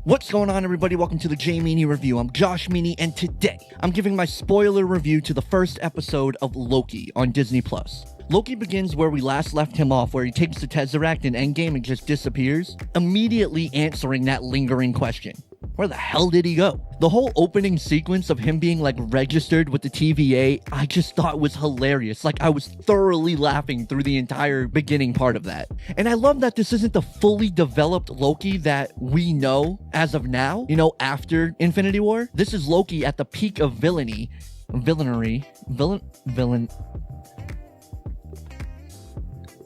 What's going on, everybody? Welcome to the J.Meaney review. I'm J.Meaney, and today I'm giving my spoiler review to the first episode of Loki on Disney+. Loki Begins where we last left him off, where he takes the Tesseract in Endgame and just disappears, immediately answering that lingering question. Where the hell did he go? The whole opening sequence of him being registered with the TVA, I just thought was hilarious. I was thoroughly laughing through the entire beginning part of that. And I love that this isn't the fully developed Loki that we know as of now, after Infinity War. This is Loki at the peak of villainy.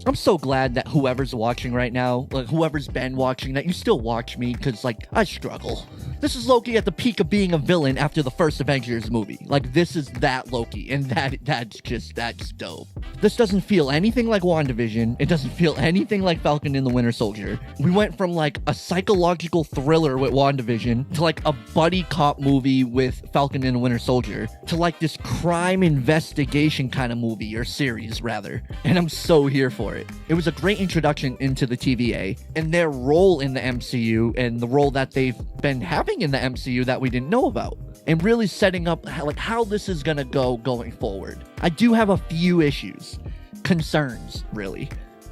I'm so glad that whoever's watching right now, whoever's been watching, that you still watch me, because, I struggle. This is Loki at the peak of being a villain after the first Avengers movie. This is that Loki, and that's dope. This doesn't feel anything like WandaVision. It doesn't feel anything like Falcon and the Winter Soldier. We went from, a psychological thriller with WandaVision to, a buddy cop movie with Falcon and the Winter Soldier to, this crime investigation kind of movie, or series, rather. And I'm so here for it. It was a great introduction into the TVA and their role in the MCU and the role that they've been having in the MCU that we didn't know about, and really setting up how this is gonna go going forward. I do have a few concerns, really.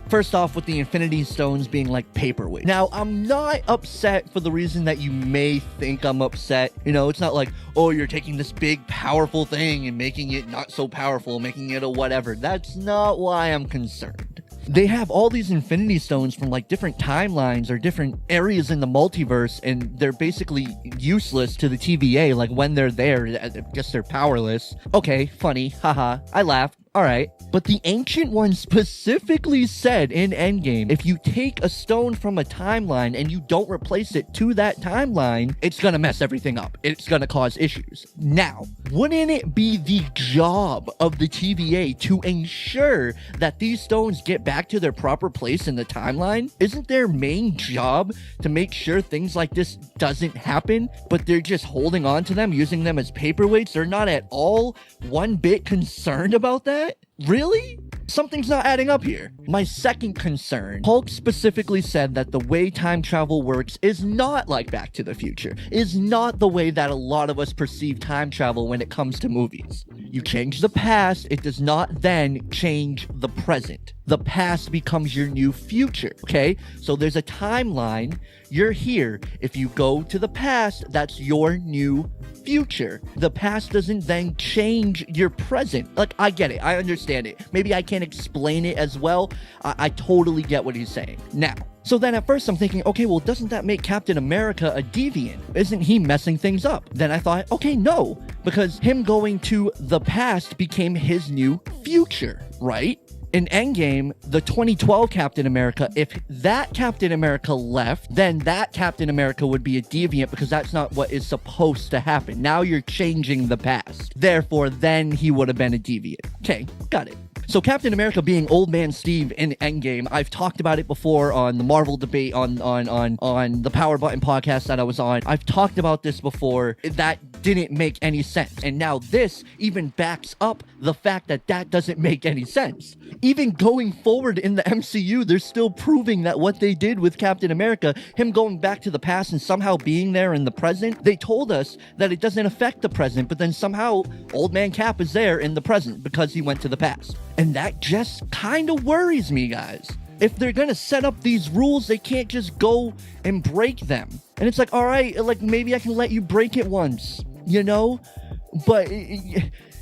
First off, with the Infinity Stones being paperweight. Now, I'm not upset for the reason that you may think I'm upset. It's not oh, you're taking this big, powerful thing and making it not so powerful, making it a whatever. That's not why I'm concerned. They have all these Infinity Stones from different timelines or different areas in the multiverse, and they're basically useless to the TVA. When they're there, I guess they're powerless. Okay, funny, haha, I laughed. Alright, but the Ancient One specifically said in Endgame, if you take a stone from a timeline and you don't replace it to that timeline, it's gonna mess everything up. It's gonna cause issues. Now, wouldn't it be the job of the TVA to ensure that these stones get back to their proper place in the timeline? Isn't their main job to make sure things like this doesn't happen, but they're just holding on to them, using them as paperweights? They're not at all one bit concerned about that? Really? Something's not adding up here. My second concern, Hulk specifically said that the way time travel works is not like Back to the Future, is not the way that a lot of us perceive time travel when it comes to movies. You change the past, it does not then change the present. The past becomes your new future, okay? So there's a timeline, you're here. If you go to the past, that's your new future. The past doesn't then change your present. I get it, I understand it. Maybe I can't explain it as well. I totally get what he's saying. Now, so then at first I'm thinking, okay, well, doesn't that make Captain America a deviant? Isn't he messing things up? Then I thought, okay, no, because him going to the past became his new future, right? In Endgame, the 2012 Captain America, if that Captain America left, then that Captain America would be a deviant because that's not what is supposed to happen. Now you're changing the past. Therefore, then he would have been a deviant. Okay, got it. So Captain America being Old Man Steve in Endgame, I've talked about it before on the Marvel debate on the Power Button podcast that I was on. I've talked about this before. That didn't make any sense. And now this even backs up the fact that doesn't make any sense. Even going forward in the MCU, they're still proving that what they did with Captain America, him going back to the past and somehow being there in the present, they told us that it doesn't affect the present, but then somehow Old Man Cap is there in the present because he went to the past. And that just kind of worries me, guys. If they're gonna set up these rules, they can't just go and break them. And it's all right, maybe I can let you break it once, But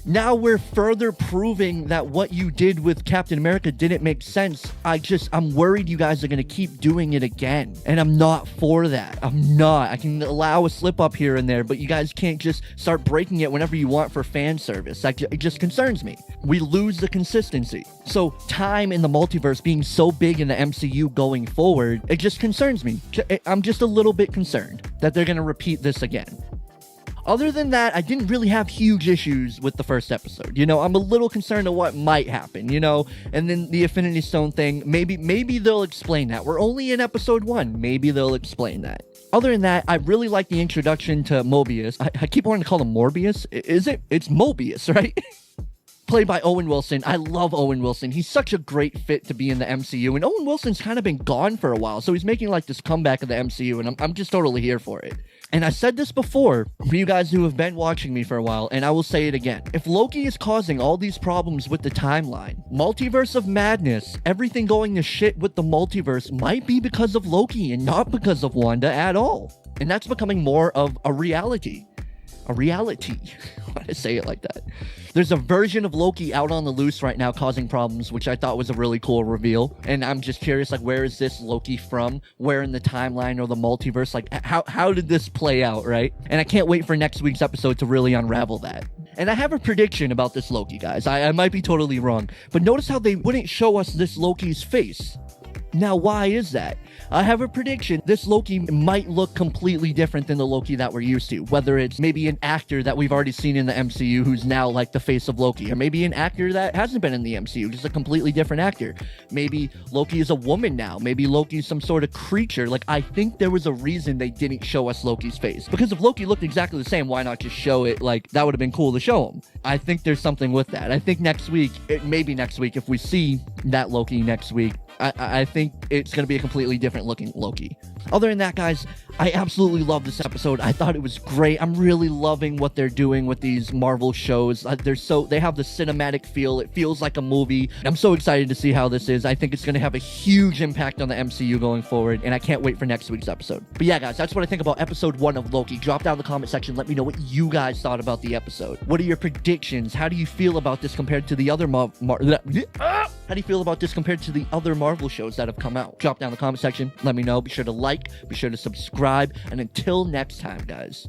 now we're further proving that what you did with Captain America didn't make sense. I'm worried you guys are going to keep doing it again. And I'm not for that. I'm not. I can allow a slip up here and there, but you guys can't just start breaking it whenever you want for fan service. It just concerns me. We lose the consistency. So time in the multiverse being so big in the MCU going forward, it just concerns me. I'm just a little bit concerned that they're going to repeat this again. Other than that, I didn't really have huge issues with the first episode. I'm a little concerned of what might happen, and then the Infinity Stone thing, maybe they'll explain that. We're only in episode 1. Maybe they'll explain that. Other than that, I really like the introduction to Mobius. I keep wanting to call him Morbius. Is it? It's Mobius, right? played by Owen Wilson. I love Owen Wilson. He's such a great fit to be in the MCU, and Owen Wilson's kind of been gone for a while, so he's making like this comeback of the MCU, and I'm just totally here for it. And I said this before for you guys who have been watching me for a while, and I will say it again. If Loki is causing all these problems with the timeline, multiverse of madness, everything going to shit with the multiverse might be because of Loki and not because of Wanda at all. And that's becoming more of a reality. A reality. Why did I say it like that? There's a version of Loki out on the loose right now causing problems, which I thought was a really cool reveal. And I'm just curious, like, where is this Loki from? Where in the timeline or the multiverse? Like, how did this play out, right? And I can't wait for next week's episode to really unravel that. And I have a prediction about this Loki, guys. I might be totally wrong. But notice how they wouldn't show us this Loki's face. Now, why is that? I have a prediction. This Loki might look completely different than the Loki that we're used to. Whether it's maybe an actor that we've already seen in the MCU who's now like the face of Loki, or maybe an actor that hasn't been in the MCU, just a completely different actor. Maybe Loki is a woman now. Maybe Loki's some sort of creature. Like, I think there was a reason they didn't show us Loki's face. Because if Loki looked exactly the same, why not just show it? Like, that would have been cool to show him. I think there's something with that. I think next week, maybe next week, if we see that Loki next week, I think it's going to be a completely different looking Loki. Other than that, guys, I absolutely love this episode. I thought it was great. I'm really loving what they're doing with these Marvel shows. They have the cinematic feel. It feels like a movie. I'm so excited to see how this is. I think it's going to have a huge impact on the MCU going forward, and I can't wait for next week's episode. But yeah, guys, that's what I think about episode 1 of Loki. Drop down in the comment section. Let me know what you guys thought about the episode. What are your predictions? How do you feel about this compared to the other How do you feel about this compared to the other Marvel shows that have come out? Drop down in the comment section. Let me know. Be sure to like, be sure to subscribe, and until next time, guys.